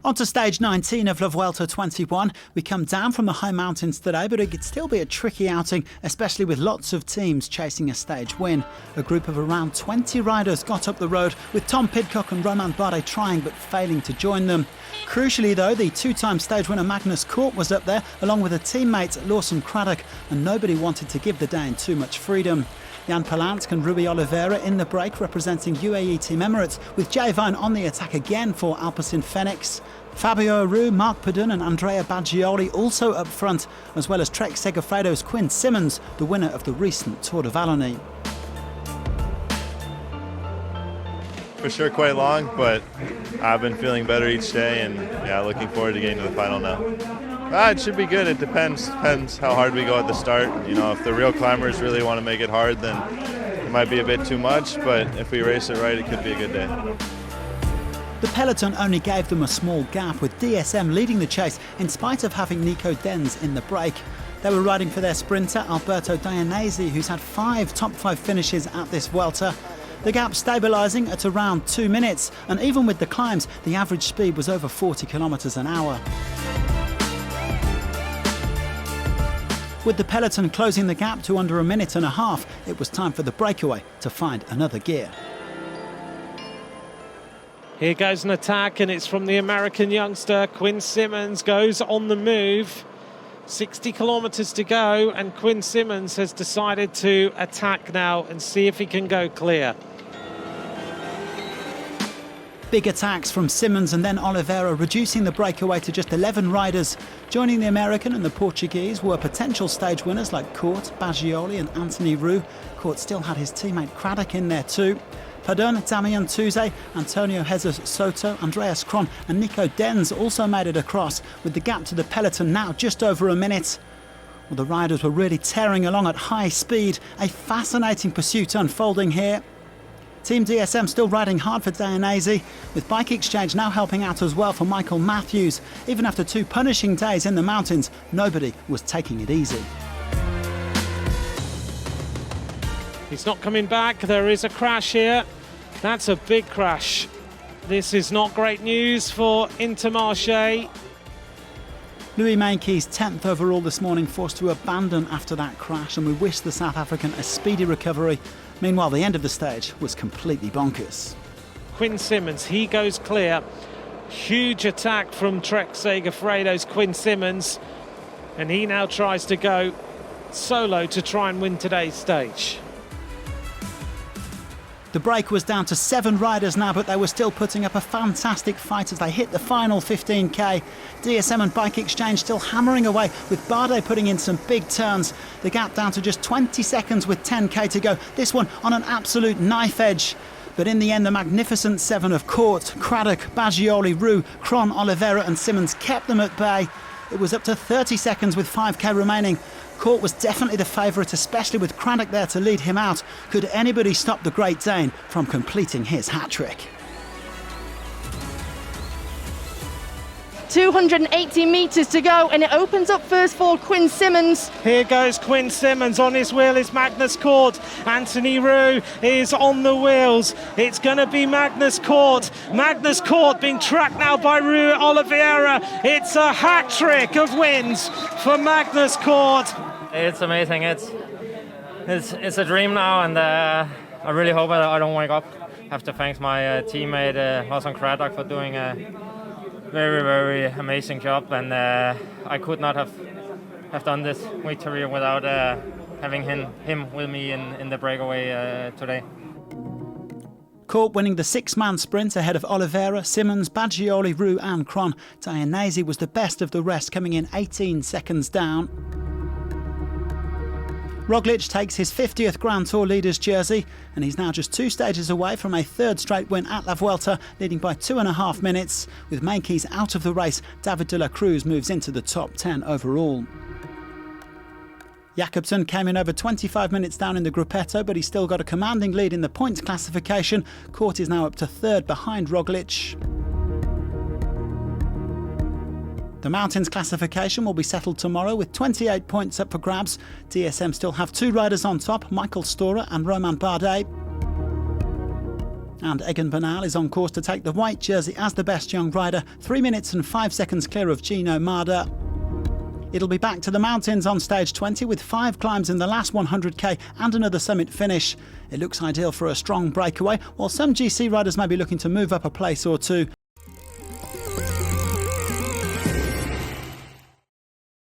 On to stage 19 of La Vuelta 21. We come down from the high mountains today, but it could still be a tricky outing, especially with lots of teams chasing a stage win. A group of around 20 riders got up the road, with Tom Pidcock and Romain Bardet trying but failing to join them. Crucially though, the two-time stage winner Magnus Cort was up there, along with a teammate Lawson Craddock, and nobody wanted to give the Dane too much freedom. Jan Palansk and Rui Oliveira in the break representing UAE Team Emirates, with Velon on the attack again for Alpecin Fenix. Fabio Aru, Marc Padun and Andrea Baggioli also up front, as well as Trek Segafredo's Quinn Simmons, the winner of the recent Tour de Wallonie. For sure quite long, but I've been feeling better each day and looking forward to getting to the final now. It should be good. It depends how hard we go at the start. If the real climbers really want to make it hard, then it might be a bit too much, but if we race it right, it could be a good day. The peloton only gave them a small gap, with DSM leading the chase in spite of having Nico Denz in the break. They were riding for their sprinter Alberto Dainese, who's had 5 top 5 finishes at this Vuelta. The gap stabilising at around 2 minutes, and even with the climbs, the average speed was over 40 kilometres an hour. With the peloton closing the gap to under a minute and a half, it was time for the breakaway to find another gear. Here goes an attack, and it's from the American youngster. Quinn Simmons goes on the move. 60 kilometres to go, and Quinn Simmons has decided to attack now and see if he can go clear. Big attacks from Simmons and then Oliveira, reducing the breakaway to just 11 riders. Joining the American and the Portuguese were potential stage winners like Cort, Baggioli and Anthony Roux. Cort still had his teammate Craddock in there too. Padun, Damian Tuze, Antonio Jesus Soto, Andreas Kron and Nico Denz also made it across, with the gap to the peloton now just over a minute. Well, the riders were really tearing along at high speed. A fascinating pursuit unfolding here. Team DSM still riding hard for Dainese, with Bike Exchange now helping out as well for Michael Matthews. Even after 2 punishing days in the mountains, nobody was taking it easy. He's not coming back. There is a crash here. That's a big crash. This is not great news for Intermarché. Louis Meintjes, 10th overall this morning, forced to abandon after that crash, and we wish the South African a speedy recovery. Meanwhile, the end of the stage was completely bonkers. Quinn Simmons, he goes clear. Huge attack from Trek Segafredo's Quinn Simmons, and he now tries to go solo to try and win today's stage. The break was down to 7 riders now, but they were still putting up a fantastic fight as they hit the final 15k. DSM and Bike Exchange still hammering away, with Bardet putting in some big turns. The gap down to just 20 seconds with 10k to go. This one on an absolute knife edge. But in the end, the magnificent 7 of Cort, Craddock, Baggioli, Roux, Kron, Oliveira and Simmons kept them at bay. It was up to 30 seconds with 5k remaining. Cort was definitely the favourite, especially with Craddock there to lead him out. Could anybody stop the Great Dane from completing his hat-trick? 280 metres to go, and it opens up first for Quinn Simmons. Here goes Quinn Simmons. On his wheel is Magnus Cort. Anthony Roux is on the wheels. It's going to be Magnus Cort. Magnus Cort being tracked now by Rui Oliveira. It's a hat-trick of wins for Magnus Cort. It's amazing. It's a dream now, and I really hope I don't wake up. I have to thank my teammate Lawson Craddock for doing a very, very amazing job, and I could not have done this victory without having him with me in the breakaway today. Cort winning the 6-man sprint ahead of Oliveira, Simmons, Baggioli, Roux and Kron. Dainese was the best of the rest, coming in 18 seconds down. Roglic takes his 50th Grand Tour leaders jersey, and he's now just 2 stages away from a 3rd straight win at La Vuelta, leading by 2.5 minutes. With Meintjes out of the race, David de la Cruz moves into the top 10 overall. Jakobsen came in over 25 minutes down in the Gruppetto, but he's still got a commanding lead in the points classification. Cort is now up to 3rd behind Roglic. The Mountains classification will be settled tomorrow with 28 points up for grabs. DSM still have 2 riders on top, Michael Storer and Romain Bardet. And Egan Bernal is on course to take the white jersey as the best young rider, 3 minutes and 5 seconds clear of Gino Mada. It'll be back to the mountains on stage 20 with 5 climbs in the last 100k and another summit finish. It looks ideal for a strong breakaway, while some GC riders may be looking to move up a place or two.